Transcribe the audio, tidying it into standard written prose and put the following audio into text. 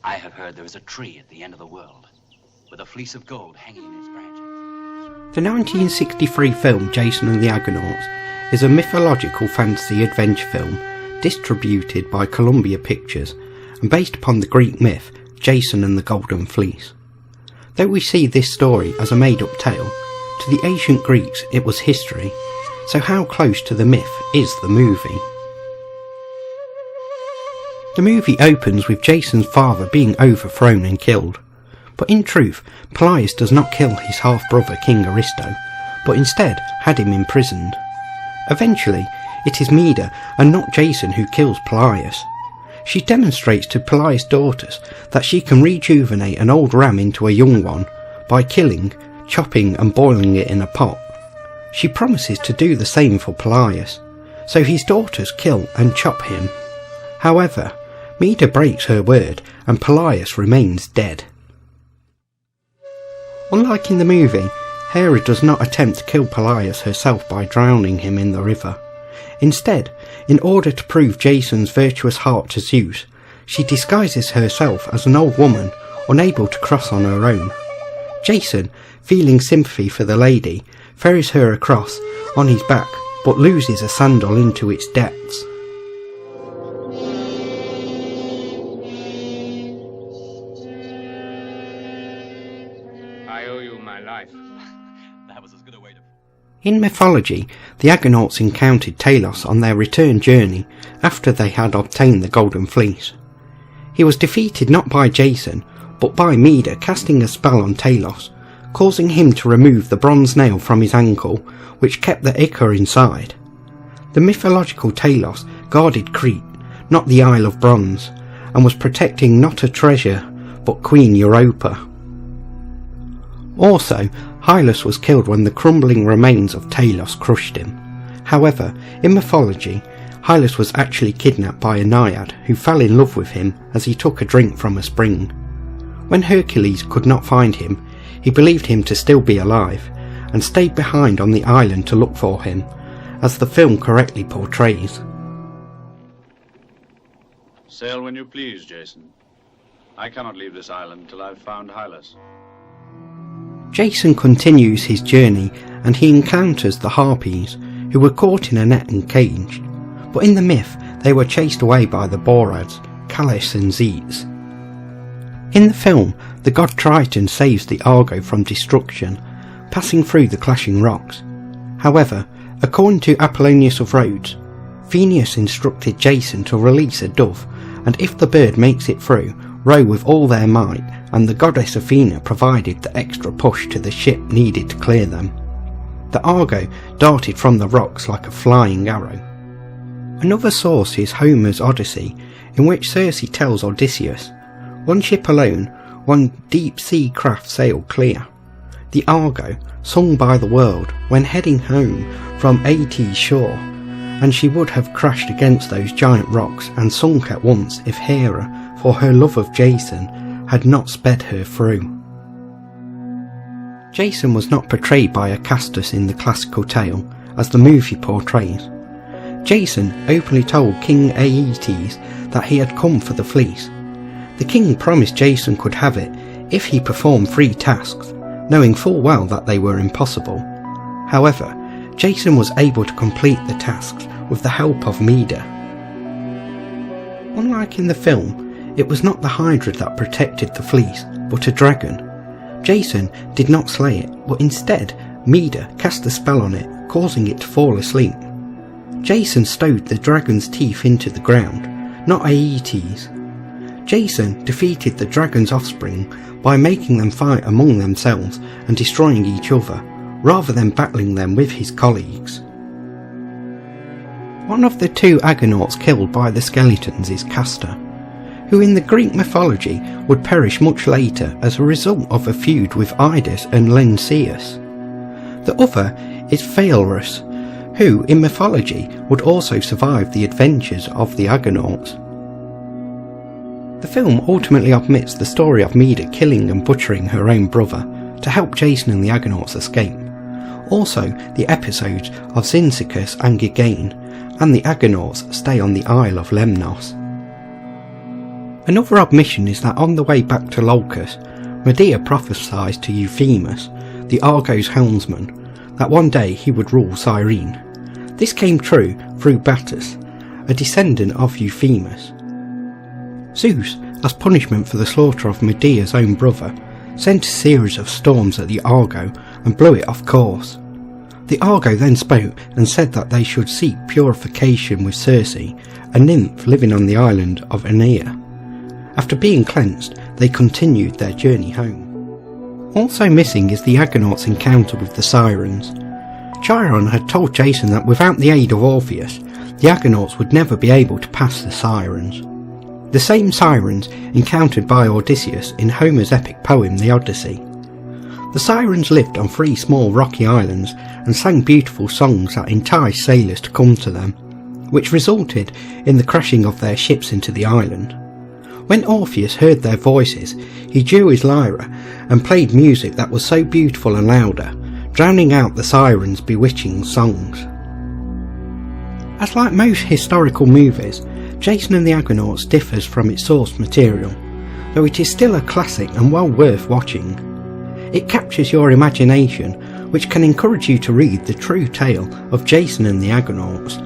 I have heard there is a tree at the end of the world, with a fleece of gold hanging in its branches. The 1963 film Jason and the Argonauts is a mythological fantasy adventure film distributed by Columbia Pictures and based upon the Greek myth Jason and the Golden Fleece. Though we see this story as a made-up tale, to the ancient Greeks it was history, so how close to the myth is the movie? The movie opens with Jason's father being overthrown and killed, but in truth Pelias does not kill his half-brother King Aristo, but instead had him imprisoned. Eventually, it is Medea and not Jason who kills Pelias. She demonstrates to Pelias' daughters that she can rejuvenate an old ram into a young one by killing, chopping and boiling it in a pot. She promises to do the same for Pelias, so his daughters kill and chop him. However, Medea breaks her word and Pelias remains dead. Unlike in the movie, Hera does not attempt to kill Pelias herself by drowning him in the river. Instead, in order to prove Jason's virtuous heart to Zeus, she disguises herself as an old woman, unable to cross on her own. Jason, feeling sympathy for the lady, ferries her across on his back, but loses a sandal into its depths. I owe you my life. That was as good a way to... In mythology, the Argonauts encountered Talos on their return journey after they had obtained the Golden Fleece. He was defeated not by Jason, but by Medea casting a spell on Talos, causing him to remove the bronze nail from his ankle, which kept the ichor inside. The mythological Talos guarded Crete, not the Isle of Bronze, and was protecting not a treasure, but Queen Europa. Also, Hylas was killed when the crumbling remains of Talos crushed him. However, in mythology, Hylas was actually kidnapped by a naiad who fell in love with him as he took a drink from a spring. When Hercules could not find him, he believed him to still be alive, and stayed behind on the island to look for him, as the film correctly portrays. Sail when you please, Jason. I cannot leave this island till I've found Hylas. Jason continues his journey and he encounters the Harpies, who were caught in a net and caged, but in the myth they were chased away by the Borads, Calais and Zetes. In the film, the god Triton saves the Argo from destruction, passing through the clashing rocks. However, according to Apollonius of Rhodes, Phineus instructed Jason to release a dove, and if the bird makes it through, row with all their might, and the goddess Athena provided the extra push to the ship needed to clear them. The Argo darted from the rocks like a flying arrow. Another source is Homer's Odyssey, in which Circe tells Odysseus, "One ship alone, one deep-sea craft sailed clear." The Argo, sung by the world when heading home from Aeetes' shore, and she would have crashed against those giant rocks and sunk at once if Hera, for her love of Jason, had not sped her through. Jason was not portrayed by Acastus in the classical tale, as the movie portrays. Jason openly told King Aeetes that he had come for the fleece. The king promised Jason could have it if he performed 3 tasks, knowing full well that they were impossible. However, Jason was able to complete the tasks with the help of Medea. Unlike in the film, it was not the Hydra that protected the fleece, but a dragon. Jason did not slay it, but instead Medea cast a spell on it, causing it to fall asleep. Jason stowed the dragon's teeth into the ground, not Aeetes. Jason defeated the dragon's offspring by making them fight among themselves and destroying each other, rather than battling them with his colleagues. One of the 2 Argonauts killed by the skeletons is Castor, who in the Greek mythology would perish much later as a result of a feud with Idas and Lynceus. The other is Phaelrus, who in mythology would also survive the adventures of the Argonauts. The film ultimately omits the story of Medea killing and butchering her own brother to help Jason and the Argonauts escape. Also, the episodes of Cyzicus and Gigane and the Argonauts stay on the Isle of Lemnos. Another admission is that on the way back to Lolcus, Medea prophesied to Euphemus, the Argos helmsman, that one day he would rule Cyrene. This came true through Battus, a descendant of Euphemus. Zeus, as punishment for the slaughter of Medea's own brother, sent a series of storms at the Argo and blew it off course. The Argo then spoke and said that they should seek purification with Circe, a nymph living on the island of Aeneia. After being cleansed, they continued their journey home. Also missing is the Argonauts' encounter with the Sirens. Chiron had told Jason that without the aid of Orpheus, the Argonauts would never be able to pass the Sirens. The same Sirens encountered by Odysseus in Homer's epic poem The Odyssey. The Sirens lived on 3 small rocky islands and sang beautiful songs that enticed sailors to come to them, which resulted in the crashing of their ships into the island. When Orpheus heard their voices, he drew his lyra and played music that was so beautiful and louder, drowning out the Sirens' bewitching songs. As like most historical movies, Jason and the Argonauts differs from its source material, though it is still a classic and well worth watching. It captures your imagination, which can encourage you to read the true tale of Jason and the Argonauts.